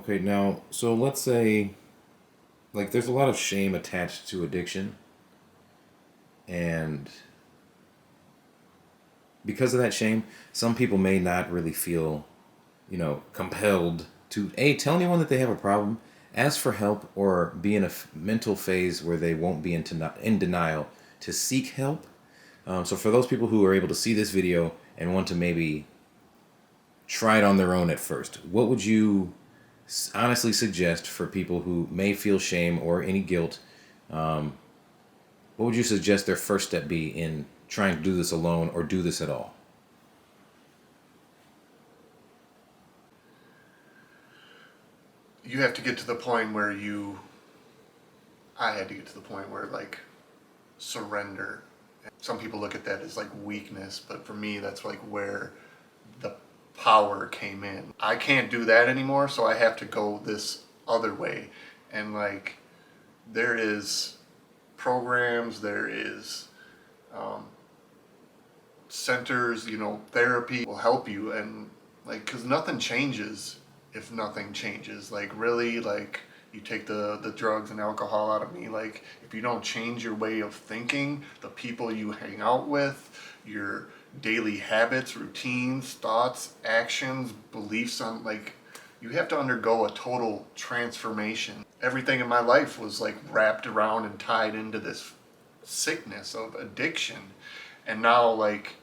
Okay, now, so let's say, like, there's a lot of shame attached to addiction, and because of that shame, some people may not really feel, compelled to A, tell anyone that they have a problem, ask for help, or be in a mental phase where they won't be in denial to seek help. So for those people who are able to see this video and want to maybe try it on their own at first, what would you honestly suggest for people who may feel shame or any guilt? What would you suggest their first step be in trying to do this alone or do this at all? You have to get to the point where I had to get to the point where, like, surrender. Some people look at that as like weakness, but for me, that's like where the power came in. I can't do that anymore, so I have to go this other way. And like, there is programs, there is centers, therapy will help you. And like, because nothing changes if nothing changes. Like, really, like, you take the drugs and alcohol out of me, like, if you don't change your way of thinking, the people you hang out with, your daily habits, routines, thoughts, actions, beliefs on, like, you have to undergo a total transformation. Everything in my life was like wrapped around and tied into this sickness of addiction. And now, like,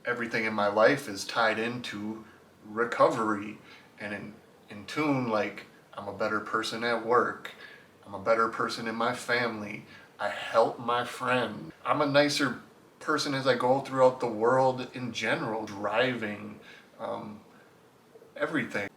everything in my life is tied into recovery and in tune. Like, I'm a better person at work, I'm a better person in my family, I help my friend, I'm a nicer person as I go throughout the world in general, driving, everything.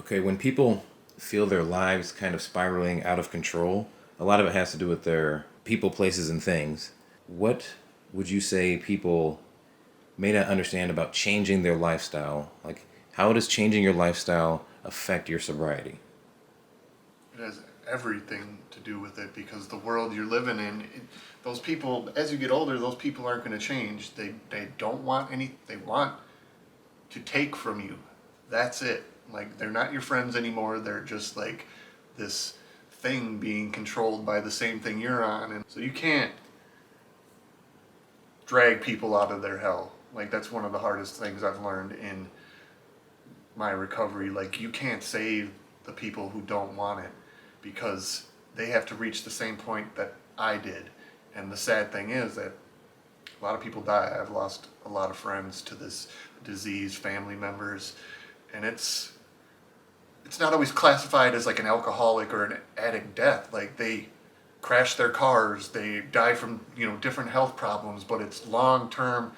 Okay, when people feel their lives kind of spiraling out of control, a lot of it has to do with their people, places, and things. What would you say people may not understand about changing their lifestyle? Like, how does changing your lifestyle affect your sobriety? It has everything to do with it, because the world you're living in, those people, as you get older, those people aren't going to change. They don't want any, they want to take from you. That's it. Like, they're not your friends anymore. They're just like this thing being controlled by the same thing you're on. And so you can't drag people out of their hell. Like, that's one of the hardest things I've learned in my recovery. Like, you can't save the people who don't want it, because they have to reach the same point that I did. And the sad thing is that a lot of people die. I've lost a lot of friends to this disease, family members, and it's not always classified as like an alcoholic or an addict death. Like, they crash their cars, they die from, different health problems, but it's long-term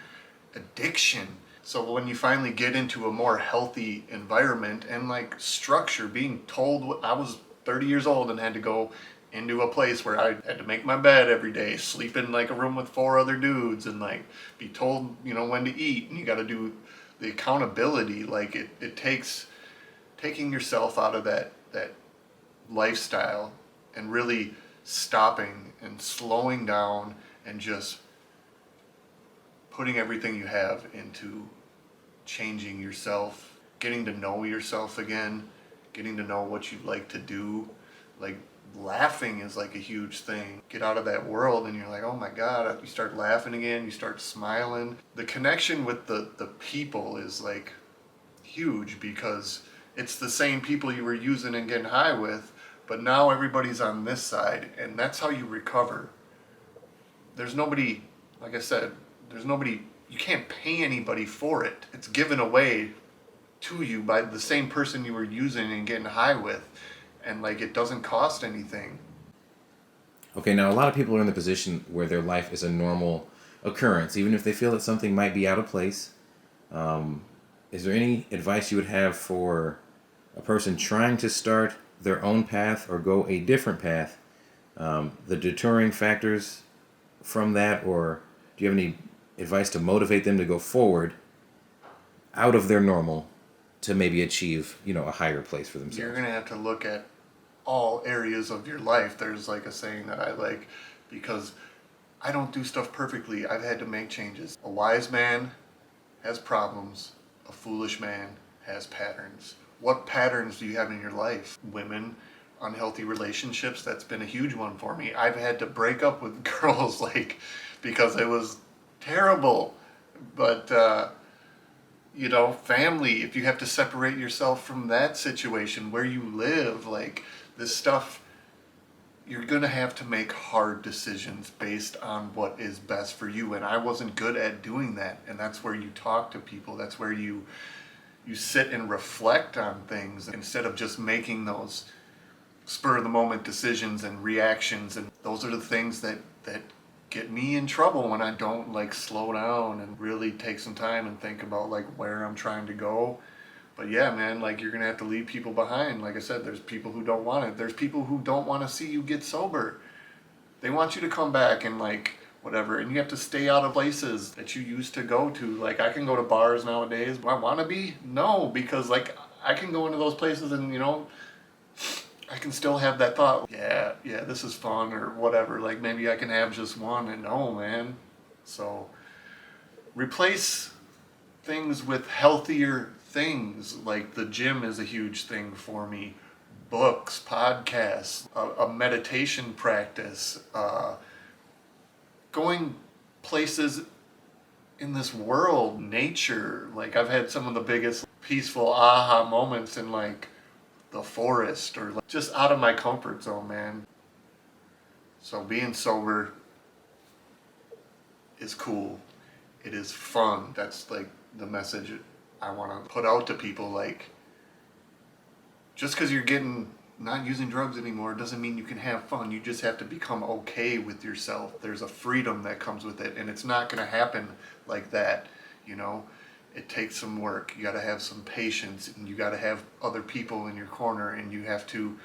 addiction. So when you finally get into a more healthy environment and like structure, being told, I was 30 years old and had to go into a place where I had to make my bed every day, sleep in like a room with 4 other dudes, and like be told, when to eat, and you got to do the accountability. Like, it takes taking yourself out of that lifestyle and really stopping and slowing down and just putting everything you have into changing yourself, getting to know yourself again, getting to know what you like to do. Like, laughing is like a huge thing. Get out of that world and you're like, oh my God, you start laughing again, you start smiling. The connection with the people is like huge, because it's the same people you were using and getting high with, but now everybody's on this side, and that's how you recover. There's nobody, like I said, you can't pay anybody for it. It's given away to you by the same person you were using and getting high with, and like, it doesn't cost anything. Okay, now a lot of people are in the position where their life is a normal occurrence, even if they feel that something might be out of place. Is there any advice you would have for a person trying to start their own path or go a different path? The deterring factors from that, or do you have any advice to motivate them to go forward out of their normal to maybe achieve, a higher place for themselves? You're going to have to look at all areas of your life. There's like a saying that I like, because I don't do stuff perfectly. I've had to make changes. A wise man has problems. A foolish man has patterns. What patterns do you have in your life? Women, unhealthy relationships, that's been a huge one for me. I've had to break up with girls like because it was terrible. But you know, family, if you have to separate yourself from that situation where you live, like this stuff, you're going to have to make hard decisions based on what is best for you. And I wasn't good at doing that. And that's where you talk to people. That's where you sit and reflect on things instead of just making those spur of the moment decisions and reactions. And those are the things that get me in trouble when I don't like slow down and really take some time and think about like where I'm trying to go. But yeah, man, like you're gonna have to leave people behind. Like I said, there's people who don't want it. There's people who don't want to see you get sober. They want you to come back and like whatever, and you have to stay out of places that you used to go to. Like I can go to bars nowadays. Do I want to be? No, because like I can go into those places and you know I can still have that thought. Yeah, this is fun or whatever. Like maybe I can have just one. And no, man. So replace things with healthier things. Like the gym is a huge thing for me. Books, podcasts, a meditation practice, going places in this world, nature. Like I've had some of the biggest peaceful aha moments in like the forest or like just out of my comfort zone, man. So being sober is cool. It is fun. That's like the message I want to put out to people. Like, just because you're getting not using drugs anymore doesn't mean you can have fun. You just have to become okay with yourself. There's a freedom that comes with it, and it's not going to happen like that, you know. It takes some work. You got to have some patience, and you got to have other people in your corner, and you have to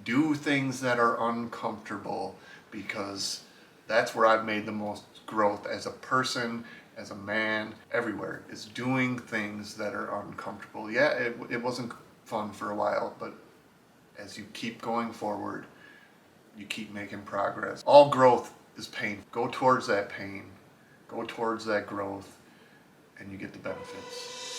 do things that are uncomfortable, because that's where I've made the most growth as a person, as a man, everywhere, is doing things that are uncomfortable. Yeah, it wasn't fun for a while, but as you keep going forward, you keep making progress. All growth is pain. Go towards that pain, go towards that growth, and you get the benefits.